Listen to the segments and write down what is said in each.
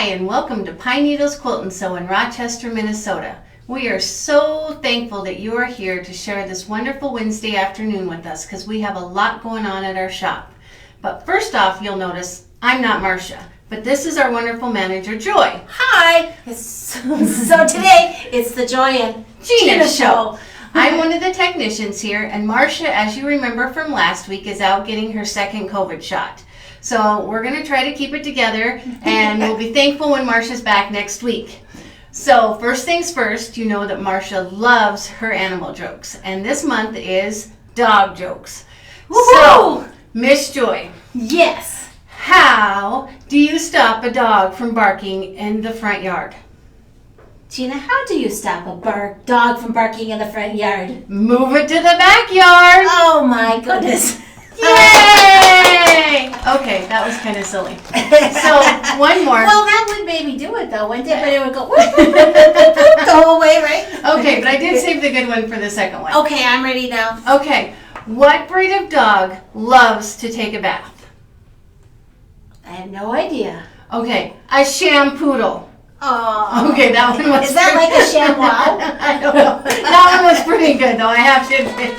Hi, and welcome to Pine Needles Quilt and Sew in Rochester, Minnesota. We are so thankful that you are here to share this wonderful Wednesday afternoon with us because we have a lot going on at our shop. But first off, you'll notice I'm not Marcia, but this is our wonderful manager, Joy. Hi! So today, it's the Joy and Gina Show. I'm one of the technicians here, and Marcia, as you remember from last week, is out getting her second COVID shot. So we're going to try to keep it together, and we'll be thankful when Marcia's back next week. So first things first, you know that Marcia loves her animal jokes, and this month is dog jokes. Woo-hoo! So, Miss Joy. Yes. How do you stop a dog from barking in the front yard? Gina, how do you stop a dog from barking in the front yard? Move it to the backyard. Oh my goodness. Yay! Okay, that was kind of silly. So, one more. Well, that would maybe do it though, wouldn't it? But it would go the whole way, right? Okay, but I did save the good one for the second one. Okay, I'm ready now. Okay, what breed of dog loves to take a bath? I have no idea. Okay, a shampoodle. Oh. Okay, that one was. Is that like a ShamWow? I don't know. That one was pretty good, though. I have to admit.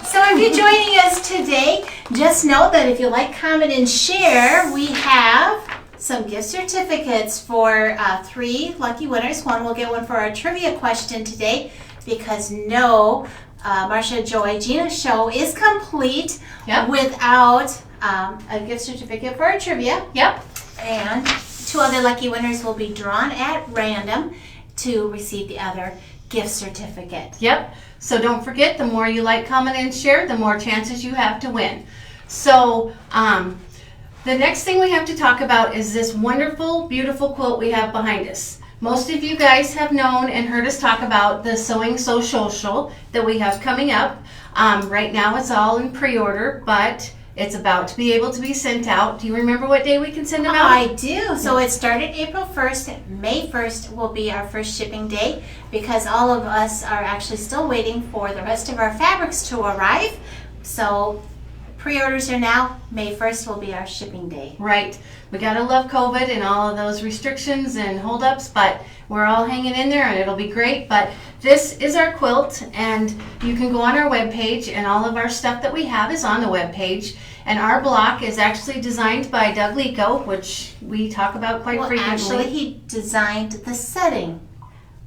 So if you're joining us today, just know that if you like, comment, and share, we have some gift certificates for 3 lucky winners. One will get one for our trivia question today because Marcia Joy Gina Show is complete without a gift certificate for our trivia. Yep. And 2 other lucky winners will be drawn at random to receive the other gift certificate. Yep. So don't forget, the more you like, comment, and share, the more chances you have to win. So the next thing we have to talk about is this wonderful, beautiful quilt we have behind us. Most of you guys have known and heard us talk about the Sewing Social that we have coming up. Right now it's all in pre-order, but it's about to be able to be sent out. Do you remember what day we can send them out? I do. So it started April 1st. May 1st will be our first shipping day because all of us are actually still waiting for the rest of our fabrics to arrive. So pre-orders are now. May 1st will be our shipping day. Right. We gotta love COVID and all of those restrictions and holdups, but we're all hanging in there and it'll be great. But this is our quilt, and you can go on our webpage, and all of our stuff that we have is on the webpage. And our block is actually designed by Doug Lico, which we talk about quite frequently. Actually, he designed the setting.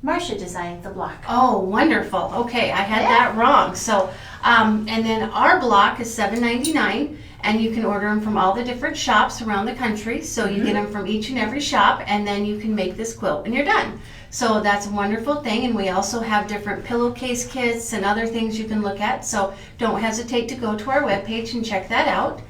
Marcia designed the block. Oh, wonderful. Okay, I had that wrong. So, and then our block is $7.99, and you can order them from all the different shops around the country. So you get them from each and every shop, and then you can make this quilt, and you're done. So that's a wonderful thing, and we also have different pillowcase kits and other things you can look at. So don't hesitate to go to our webpage and check that out.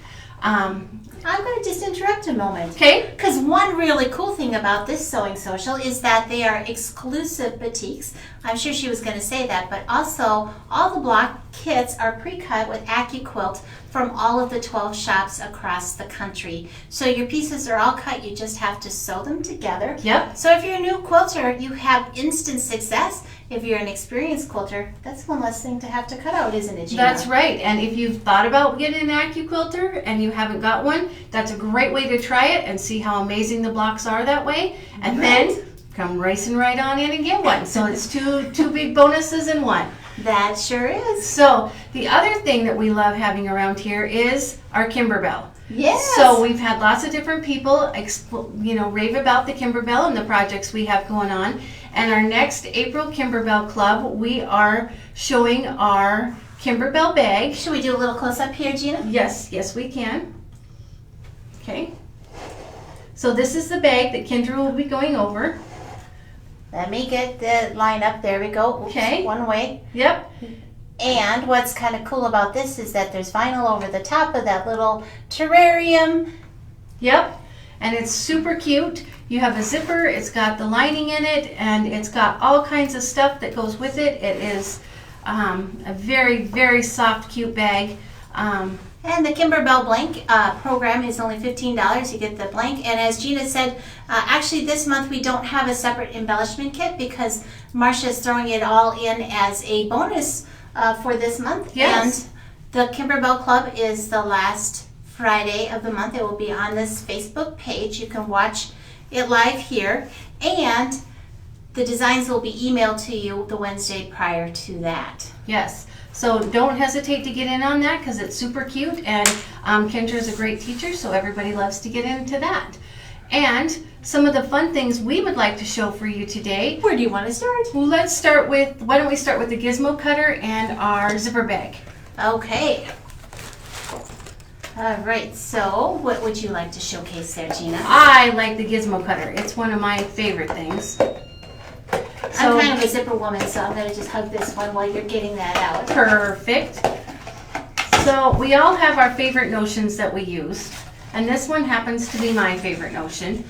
I'm going to just interrupt a moment. Okay. Because one really cool thing about this Sewing Social is that they are exclusive boutiques. I'm sure she was going to say that, but also all the block kits are pre-cut with AccuQuilt from all of the 12 shops across the country. So your pieces are all cut, you just have to sew them together. Yep. So if you're a new quilter, you have instant success. If you're an experienced quilter, that's one less thing to have to cut out, isn't it, Gina? That's right. And if you've thought about getting an AccuQuilter and you haven't got one, that's a great way to try it and see how amazing the blocks are that way. And then come racing right on in and get one. So it's two big bonuses in one. That sure is. So the other thing that we love having around here is our Kimberbell. Yes. So we've had lots of different people, rave about the Kimberbell and the projects we have going on. And our next April Kimberbell Club, we are showing our Kimberbell bag. Should we do a little close-up here, Gina? Yes, we can. Okay. So this is the bag that Kendra will be going over. Let me get the line up. There we go. Oops, okay. One way. Yep. And what's kind of cool about this is that there's vinyl over the top of that little terrarium. Yep. And it's super cute. You have a zipper, it's got the lining in it, and it's got all kinds of stuff that goes with it. It is a very, very soft, cute bag. And the Kimberbell blank program is only $15. You get the blank. And as Gina said, actually this month we don't have a separate embellishment kit because Marcia's throwing it all in as a bonus for this month. Yes. And the Kimberbell Club is the last Friday of the month. It will be on this Facebook page. You can watch it live here, and the designs will be emailed to you the Wednesday prior to that. Yes. So don't hesitate to get in on that because it's super cute, and Kendra's a great teacher, so everybody loves to get into that. And some of the fun things we would like to show for you today. Where do you want to start? Well, why don't we start with the gizmo cutter and our zipper bag. Okay. All right, so what would you like to showcase there, Gina? I like the gizmo cutter. It's one of my favorite things. I'm kind of a zipper woman, so I'm going to just hug this one while you're getting that out. Perfect. So we all have our favorite notions that we use, and this one happens to be my favorite notion.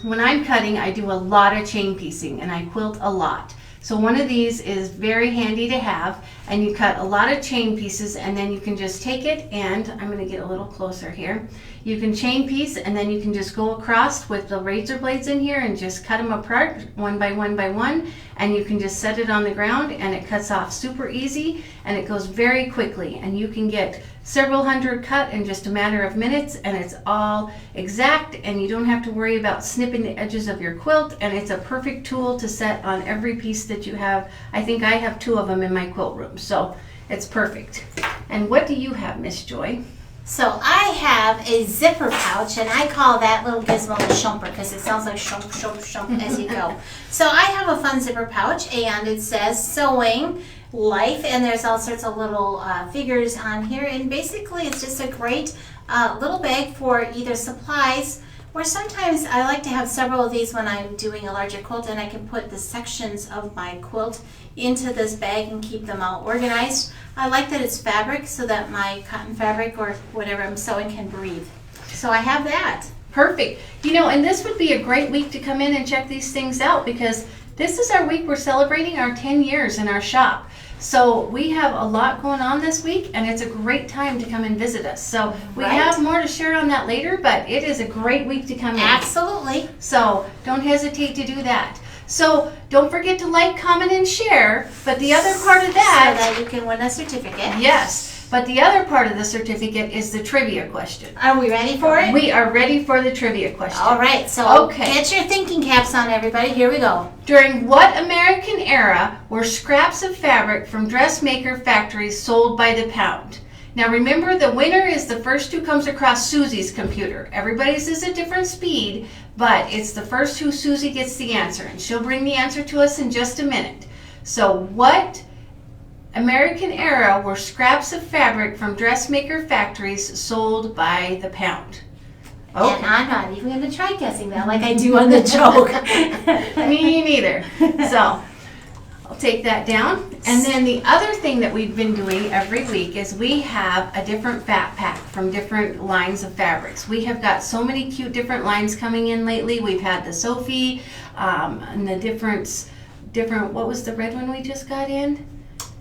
When I'm cutting, I do a lot of chain piecing, and I quilt a lot. So one of these is very handy to have, and you cut a lot of chain pieces, and then you can just take it, and I'm going to get a little closer here. You can chain piece, and then you can just go across with the razor blades in here and just cut them apart one by one by one, and you can just set it on the ground, and it cuts off super easy, and it goes very quickly, and you can get several hundred cut in just a matter of minutes, and it's all exact, and you don't have to worry about snipping the edges of your quilt, and it's a perfect tool to set on every piece that you have. I think I have 2 of them in my quilt room, so it's perfect. And what do you have, Miss Joy? So I have a zipper pouch, and I call that little gizmo the shumper because it sounds like shump, shump, shump as you go. So I have a fun zipper pouch, and it says sewing life, and there's all sorts of little figures on here, and basically it's just a great little bag for either supplies, or sometimes I like to have several of these when I'm doing a larger quilt, and I can put the sections of my quilt into this bag and keep them all organized. I like that it's fabric so that my cotton fabric or whatever I'm sewing can breathe. So I have that. Perfect. You know, and this would be a great week to come in and check these things out because this is our week we're celebrating our 10 years in our shop. So we have a lot going on this week, and it's a great time to come and visit us. So we have more to share on that later, but it is a great week to come in. Absolutely. So don't hesitate to do that. So don't forget to like, comment, and share. But the other part of that... So that you can win a certificate. Yes. But the other part of the certificate is the trivia question. Are we ready for it? We are ready for the trivia question. All right. So get your thinking caps on, everybody. Here we go. During what American era were scraps of fabric from dressmaker factories sold by the pound? Now remember, the winner is the first who comes across Susie's computer. Everybody's is a different speed, but it's the first who Susie gets the answer, and she'll bring the answer to us in just a minute. So what American era were scraps of fabric from dressmaker factories sold by the pound? Okay. And I'm not even going to try guessing that like I do on the joke. Me neither. So I'll take that down. And then the other thing that we've been doing every week is we have a different fat pack from different lines of fabrics. We have got so many cute different lines coming in lately. We've had the Sophie and the different, what was the red one we just got in?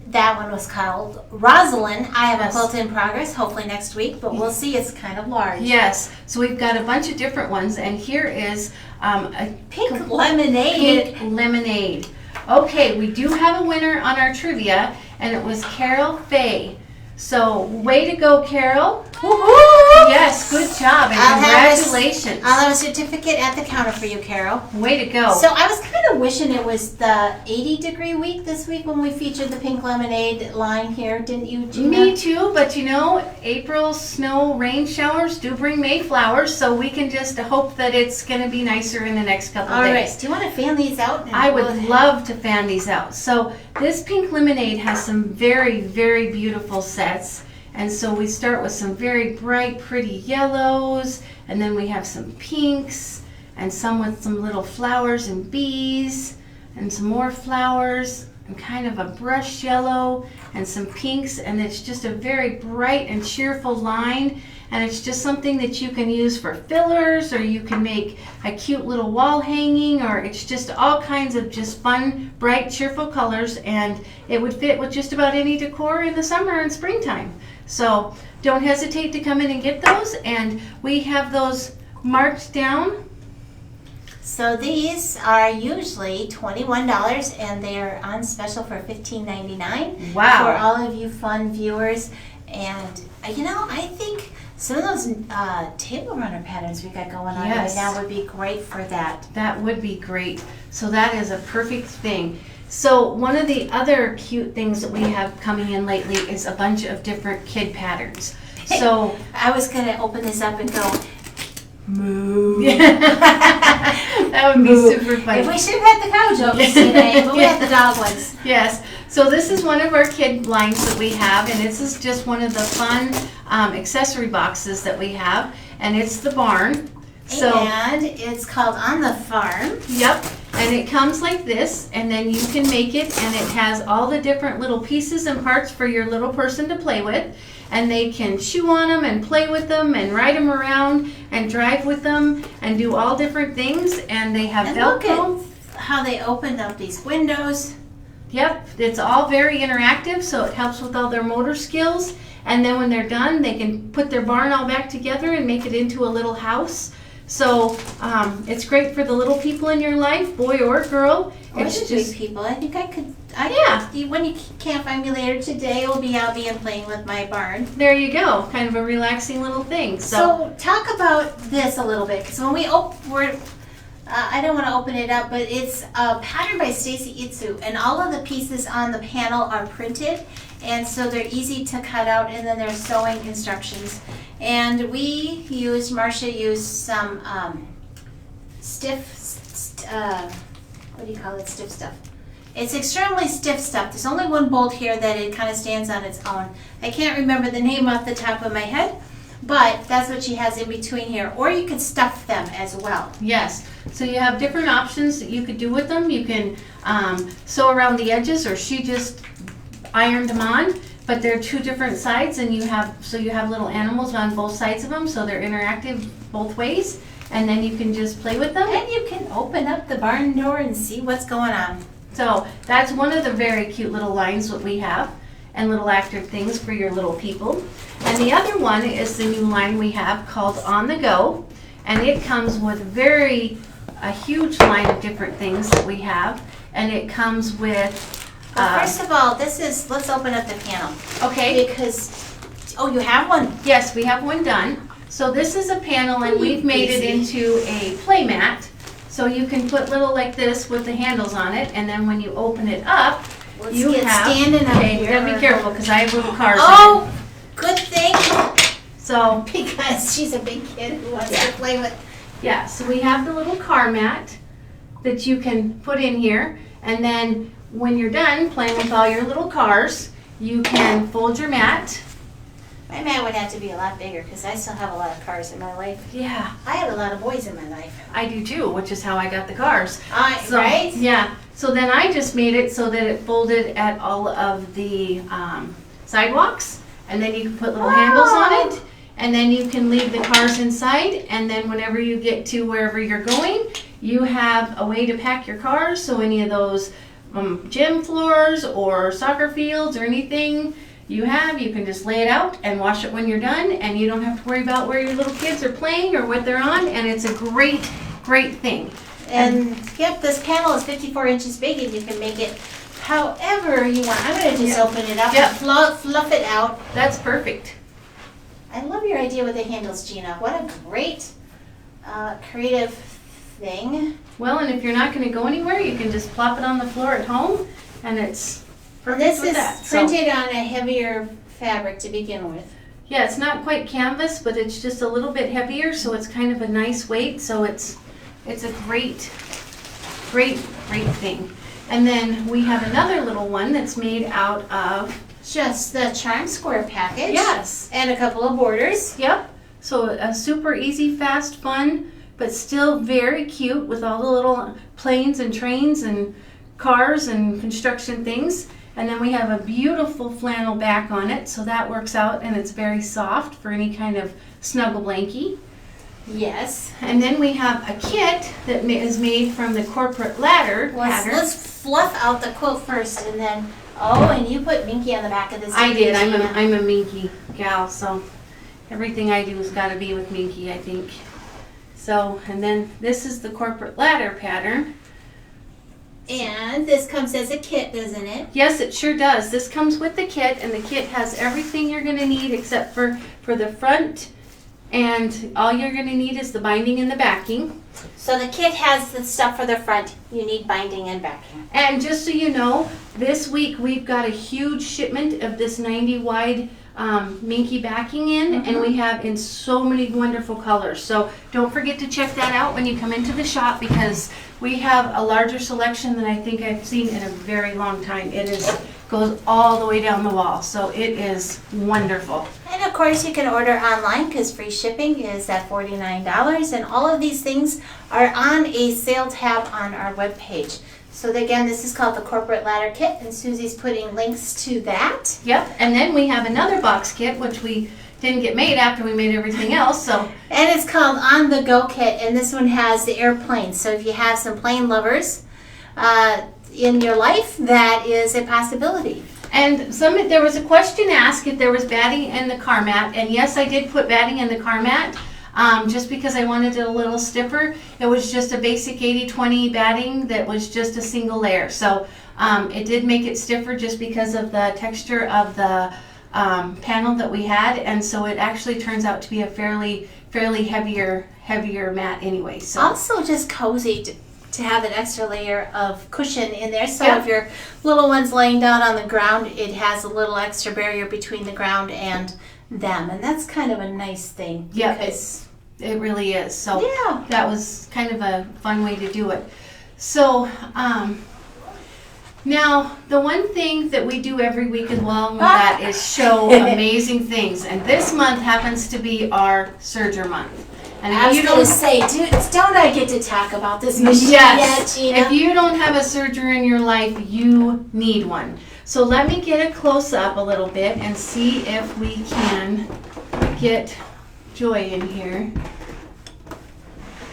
That one was called Rosalind. I have a quilt in progress, hopefully next week, but we'll see. It's kind of large. Yes. So we've got a bunch of different ones, and here is a pink lemonade. Pink lemonade. Okay, we do have a winner on our trivia, and it was Carol Faye. So, way to go, Carol. Woohoo! Yes, good job, and congratulations. I'll have a certificate at the counter for you, Carol. Way to go. So, I was kind of wishing it was the 80-degree week this week when we featured the pink lemonade line here, didn't you, Gina? Me too, but you know, April snow rain showers do bring Mayflowers, so we can just hope that it's going to be nicer in the next couple days. All right, do you want to fan these out? I would love to fan these out. So, this pink lemonade has some very, very beautiful sets. And so we start with some very bright, pretty yellows, and then we have some pinks, and some with some little flowers and bees, and some more flowers, and kind of a brush yellow, and some pinks, and it's just a very bright and cheerful line, and it's just something that you can use for fillers, or you can make a cute little wall hanging, or it's just all kinds of just fun, bright, cheerful colors, and it would fit with just about any decor in the summer and springtime. So don't hesitate to come in and get those, and we have those marked down. So these are usually $21, and they are on special for $15.99. Wow. For all of you fun viewers. And you know, I think Some of those table runner patterns we got going on Yes. right now would be great for that. That would be great. So that is a perfect thing. So one of the other cute things that we have coming in lately is a bunch of different kid patterns. So I was going to open this up and go, moo. that would be super funny. If we should have had the cow jokes today, but we had the dog ones. Yes. So this is one of our kid lines that we have, and this is just one of the fun accessory boxes that we have, and it's the barn. So And it's called On the Farm. yep, and it comes like this, and then you can make it, and it has all the different little pieces and parts for your little person to play with, and they can chew on them and play with them and ride them around and drive with them and do all different things, and they have And look Velcro. at how they opened up these windows. Yep, it's all very interactive, so it helps with all their motor skills, and then when they're done, they can put their barn all back together and make it into a little house. So it's great for the little people in your life, boy or girl. Or It's the just big people. I think I could. When you can't find me later today, I'll be out playing with my barn. there you go, kind of a relaxing little thing. So talk about this a little bit, because when we I don't want to open it up, but it's a pattern by Stacy Itsu, and all of the pieces on the panel are printed, and so they're easy to cut out, and then there's sewing instructions. And Marcia used some stiff, what do you call it, stiff stuff. It's extremely stiff stuff. There's only one bolt here that it kind of stands on its own. I can't remember the name off the top of my head, but that's what she has in between here. Or you could stuff them as well. yes, so you have different options that you could do with them. You can sew around the edges, or she just ironed them on. But they're two different sides, and you have little animals on both sides of them, so they're interactive both ways. And then you can just play with them. And you can open up the barn door and see what's going on. So that's one of the very cute little lines that we have, and little active things for your little people. And the other one is the new line we have called On the Go, and it comes with a huge line of different things that we have, and it comes with. Well, first of all, let's open up the panel. Okay. Because, you have one. Yes, we have one done. So this is a panel, and we've made it into a play mat. So you can put little like this with the handles on it, and then when you open it up, Let's you get have. standing up Okay, you here. gotta be careful because I have little cars. Oh, good thing. So Because she's a big kid who wants Yeah. to play with. yeah, so we have the little car mat that you can put in here, and then when you're done playing with all your little cars, you can fold your mat. My mat would have to be a lot bigger because I still have a lot of cars in my life. Yeah, I had a lot of boys in my life. I do too, which is how I got the cars. So, Right? Yeah, so then I just made it so that it folded at all of the sidewalks, and then you can put little handles on it, and then you can leave the cars inside, and then whenever you get to wherever you're going, you have a way to pack your cars, so any of those gym floors or soccer fields or anything you can just lay it out and wash it when you're done, and you don't have to worry about where your little kids are playing or what they're on, and it's a great thing. And yep, this panel is 54 inches big, and you can make it however you want. I'm going to just open it up Yep. and fluff it out. That's perfect. I love your idea with the handles, Gina. What a great creative thing. Well, and if you're not going to go anywhere, you can just plop it on the floor at home, and it's perfect This with is that. So, printed on a heavier fabric to begin with. yeah, it's not quite canvas, but it's just a little bit heavier, so it's kind of a nice weight. So it's a great thing. And then we have another little one that's made out of. Just the charm square package. Yes. And a couple of borders. Yep. So a super easy, fast, fun, but still very cute with all the little planes and trains and cars and construction things. And then we have a beautiful flannel back on it, so that works out, and it's very soft for any kind of snuggle blankie. Yes. And then we have a kit that is made from the corporate ladder pattern. Let's fluff out the quilt first, and then and you put Minky on the back of this. I did. Gina. I'm a Minky gal, so everything I do has got to be with Minky, I think. So, and then this is the corporate ladder pattern. And this comes as a kit, doesn't it? Yes, it sure does. This comes with the kit, and the kit has everything you're going to need except for the front And all you're going to need is the binding and the backing. So the kit has the stuff for the front. You need binding and backing. And just so you know, this week we've got a huge shipment of this 90 wide minky backing in, and we have in so many wonderful colors. So don't forget to check that out when you come into the shop, because we have a larger selection than I think I've seen in a very long time. It goes all the way down the wall, so it is wonderful. And of course you can order online because free shipping is at $49, and all of these things are on a sale tab on our webpage. So again, this is called the Corporate Ladder Kit, and Susie's putting links to that. Yep, and then we have another box kit, which we didn't get made after we made everything else, so. And it's called On The Go Kit, and this one has the airplane. So if you have some plane lovers in your life, that is a possibility. And there was a question asked if there was batting in the car mat, and yes, I did put batting in the car mat. Just because I wanted it a little stiffer. It was just a basic 80-20 batting that was just a single layer. So it did make it stiffer just because of the texture of the panel that we had, and so it actually turns out to be a fairly heavier mat anyway. So also just cozy to have an extra layer of cushion in there. So Yeah. if your little one's laying down on the ground, it has a little extra barrier between the ground and them, and that's kind of a nice thing. Yeah, because it really is. So yeah. that was kind of a fun way to do it. So now the one thing that we do every week along with that is show amazing things, and this month happens to be our Serger month. And I if was you going don't to say, don't I get to talk about this machine Yes. yet, Gina? If you don't have a Serger in your life, you need one. So let me get a close up a little bit and see if we can get Joy in here.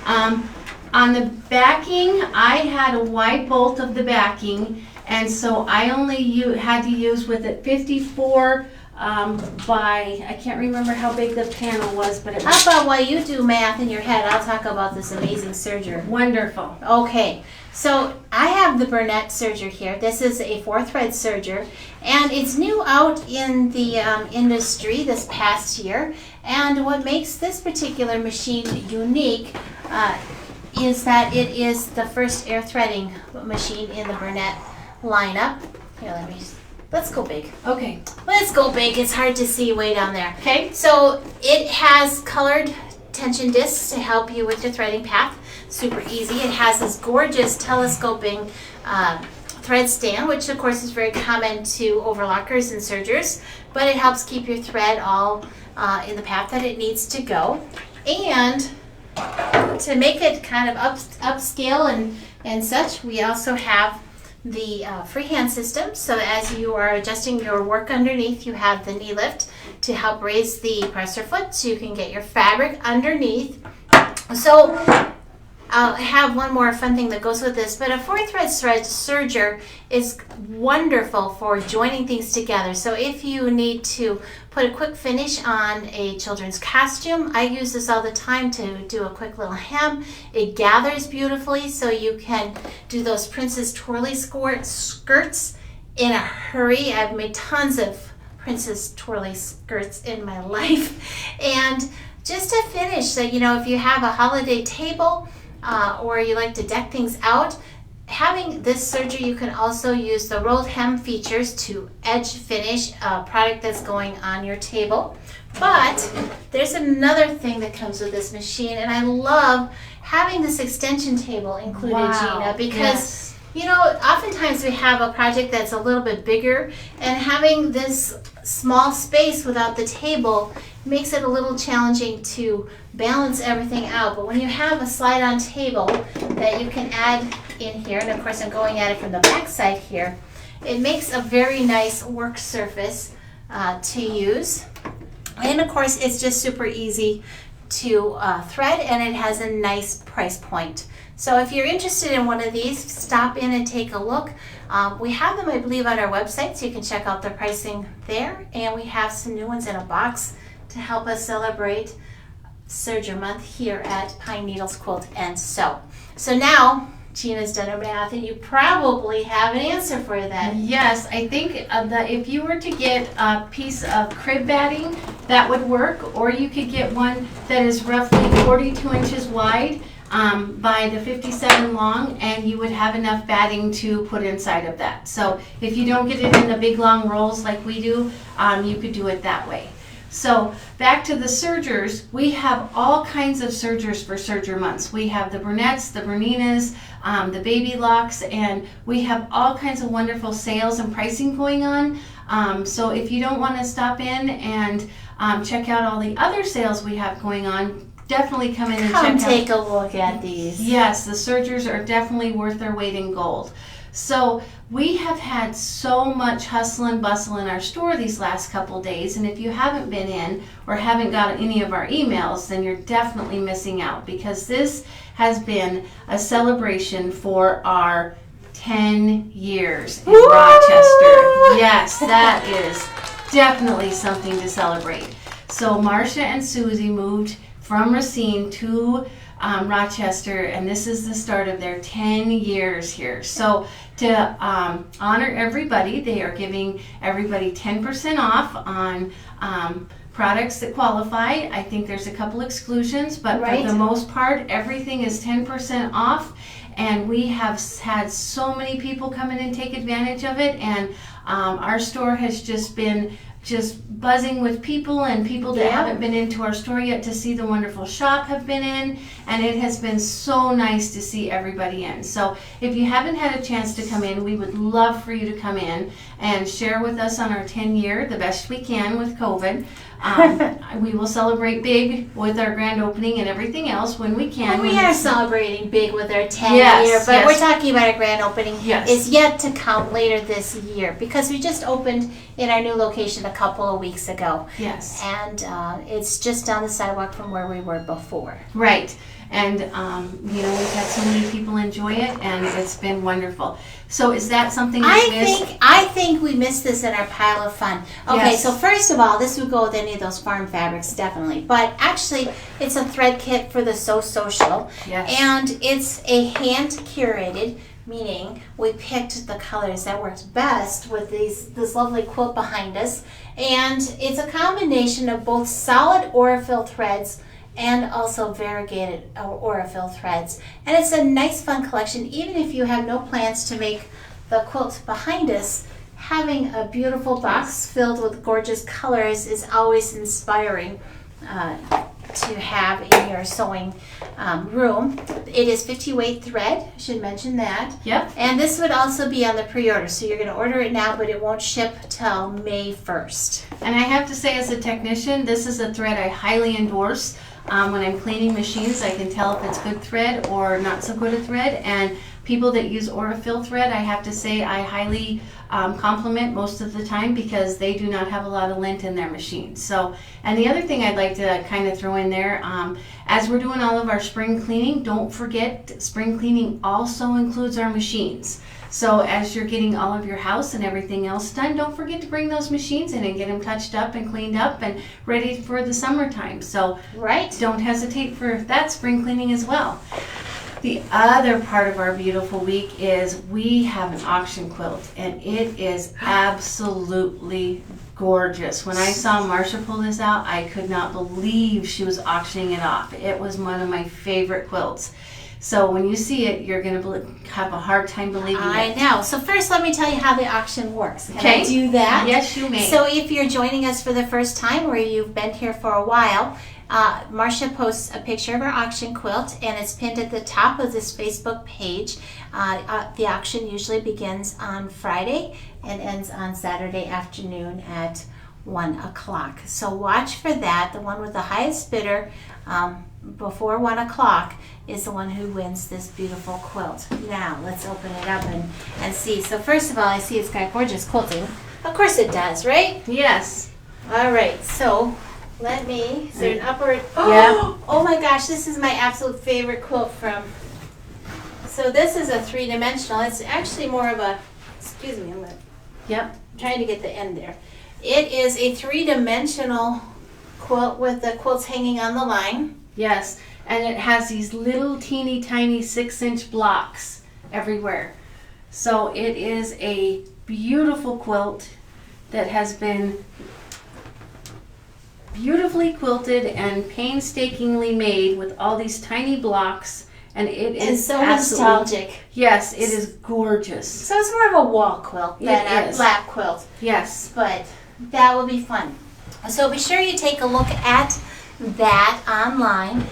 On the backing, I had a wide bolt of the backing, and so I only had to use with it 54 by, I can't remember how big the panel was, but it How was about while you do math in your head, I'll talk about this amazing serger. wonderful. Okay, so I have the Burnette Serger here. This is a 4-thread serger, and it's new out in the industry this past year. And what makes this particular machine unique is that it is the first air threading machine in the Burnette lineup. Here, let's go big. Okay. Let's go big. It's hard to see way down there. Okay. So it has colored tension discs to help you with your threading path. Super easy. It has this gorgeous telescoping thread stand, which of course is very common to overlockers and sergers, but it helps keep your thread all in the path that it needs to go. And to make it kind of upscale and such, we also have the freehand system. So as you are adjusting your work underneath, you have the knee lift to help raise the presser foot so you can get your fabric underneath. So I'll have one more fun thing that goes with this, but a 4-thread serger is wonderful for joining things together. So if you need to put a quick finish on a children's costume, I use this all the time to do a quick little hem. It gathers beautifully, so you can do those princess twirly skirts in a hurry. I've made tons of princess twirly skirts in my life. And just to finish, so if you have a holiday table, or you like to deck things out, having this serger, you can also use the rolled hem features to edge finish a product that's going on your table. But there's another thing that comes with this machine, and I love having this extension table included, Wow. Gina, because oftentimes we have a project that's a little bit bigger, and having this small space without the table makes it a little challenging to balance everything out. But when you have a slide-on table that you can add in here, and of course I'm going at it from the back side here, it makes a very nice work surface to use. And of course it's just super easy to thread, and it has a nice price point. So if you're interested in one of these, stop in and take a look. We have them, I believe, on our website, so you can check out the pricing there. And we have some new ones in a box to help us celebrate Serger Month here at Pine Needles Quilt and Sew. So now Gina's done her math, and you probably have an answer for that. Yes, I think that if you were to get a piece of crib batting, that would work, or you could get one that is roughly 42 inches wide by the 57 long, and you would have enough batting to put inside of that. So if you don't get it in the big long rolls like we do, you could do it that way. So back to the sergers, we have all kinds of sergers for serger months. We have the Burnettes, the Berninas, the baby locks, and we have all kinds of wonderful sales and pricing going on. So if you don't want to stop in and check out all the other sales we have going on, definitely come in and Come check out. take a look at these. Yes, the sergers are definitely worth their weight in gold. So we have had so much hustle and bustle in our store these last couple days, and if you haven't been in or haven't got any of our emails, then you're definitely missing out, because this has been a celebration for our 10 years in Woo! Rochester. Yes, that is definitely something to celebrate. So Marcia and Susie moved from Racine to Rochester, and this is the start of their 10 years here. So to honor everybody, they are giving everybody 10% off on products that qualify. I think there's a couple exclusions, but Right. for the most part, everything is 10% off. And we have had so many people come in and take advantage of it, and our store has just been buzzing with people, and people that Yeah. haven't been into our store yet to see the wonderful shop have been in, and it has been so nice to see everybody in. So if you haven't had a chance to come in, we would love for you to come in and share with us on our 10 year, the best we can with COVID. We will celebrate big with our grand opening and everything else when we can. And we when are it's- celebrating big with our 10 Yes, year, but yes. we're talking about our grand opening Yes. is yet to come later this year, because we just opened in our new location a couple of weeks ago. Yes. And it's just down the sidewalk from where we were before. Right. And, we've had so many people enjoy it, and it's been wonderful. So is that something you missed? I think we missed this in our pile of fun. Okay, Yes. so first of all, this would go with any of those farm fabrics, definitely. But actually, it's a thread kit for the So Social. Yes. And it's a hand curated, meaning we picked the colors that worked best with this lovely quilt behind us. And it's a combination of both solid Aurifil threads and also variegated Aurifil threads. And it's a nice, fun collection. Even if you have no plans to make the quilt behind us, having a beautiful box filled with gorgeous colors is always inspiring to have in your sewing room. It is 50 weight thread, I should mention that. Yep. And this would also be on the pre-order, so you're going to order it now, but it won't ship till May 1st. And I have to say, as a technician, this is a thread I highly endorse. When I'm cleaning machines, I can tell if it's good thread or not so good a thread. And people that use Aurifil thread, I have to say I highly compliment most of the time, because they do not have a lot of lint in their machines. So, and the other thing I'd like to kind of throw in there, as we're doing all of our spring cleaning, don't forget spring cleaning also includes our machines. So as you're getting all of your house and everything else done, don't forget to bring those machines in and get them touched up and cleaned up and ready for the summertime. So Right? don't hesitate for that spring cleaning as well. The other part of our beautiful week is we have an auction quilt, and it is absolutely gorgeous. When I saw Marcia pull this out, I could not believe she was auctioning it off. It was one of my favorite quilts. So when you see it, you're going to have a hard time believing I it. know. So first, let me tell you how the auction works. Can Okay. I do that? Yes, you may. So if you're joining us for the first time, or you've been here for a while, Marcia posts a picture of her auction quilt, and it's pinned at the top of this Facebook page. The auction usually begins on Friday and ends on Saturday afternoon at 1 o'clock. So watch for that. The one with the highest bidder before 1 o'clock is the one who wins this beautiful quilt. Now let's open it up and see. So first of all, I see it's got gorgeous quilting. Of course it does, right? Yes. All right, so let me, is there an upward? Yeah. Oh my gosh, this is my absolute favorite quilt from, so this is a three-dimensional. It's actually more of a, excuse me, Yep. I'm trying to get the end there. It is a three-dimensional quilt with the quilts hanging on the line. Yes. And it has these little teeny tiny 6-inch blocks everywhere. So it is a beautiful quilt that has been beautifully quilted and painstakingly made with all these tiny blocks, and it is so absolutely, nostalgic. yes, it is gorgeous. So it's more of a wall quilt than It a is. lap quilt, Yes. but that will be fun. So be sure you take a look at that online.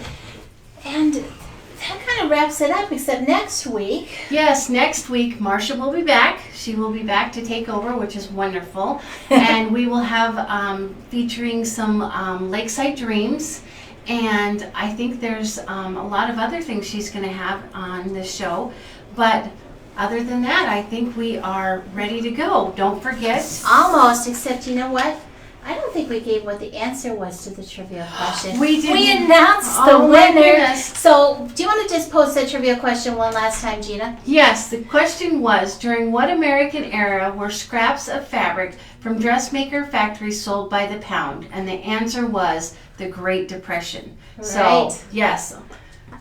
And that kind of wraps it up, except next week. Yes, next week Marcia will be back. She will be back to take over, which is wonderful. And we will have featuring some Lakeside Dreams. And I think there's a lot of other things she's going to have on this show. But other than that, I think we are ready to go. Don't forget. Almost, except you know what? I don't think we gave what the answer was to the trivia question. We didn't. We announced the Oh, my winner. goodness. So, do you want to just post that trivia question one last time, Gina? Yes, the question was, during what American era were scraps of fabric from dressmaker factories sold by the pound? And the answer was the Great Depression. Right. So, yes.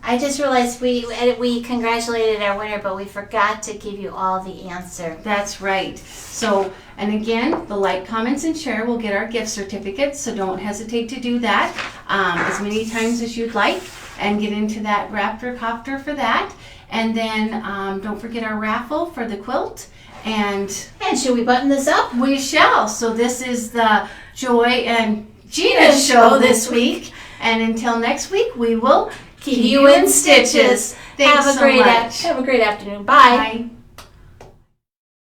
I just realized we congratulated our winner, but we forgot to give you all the answer. That's right. So, and again, the like, comments, and share will get our gift certificates, so don't hesitate to do that as many times as you'd like and get into that Raptor Copter for that. And then don't forget our raffle for the quilt. And should we button this up? we shall. So this is the Joy and Gina show this week. And until next week, we will Keep you in stitches. Thanks Have a so great much. Have a great afternoon. Bye. Bye.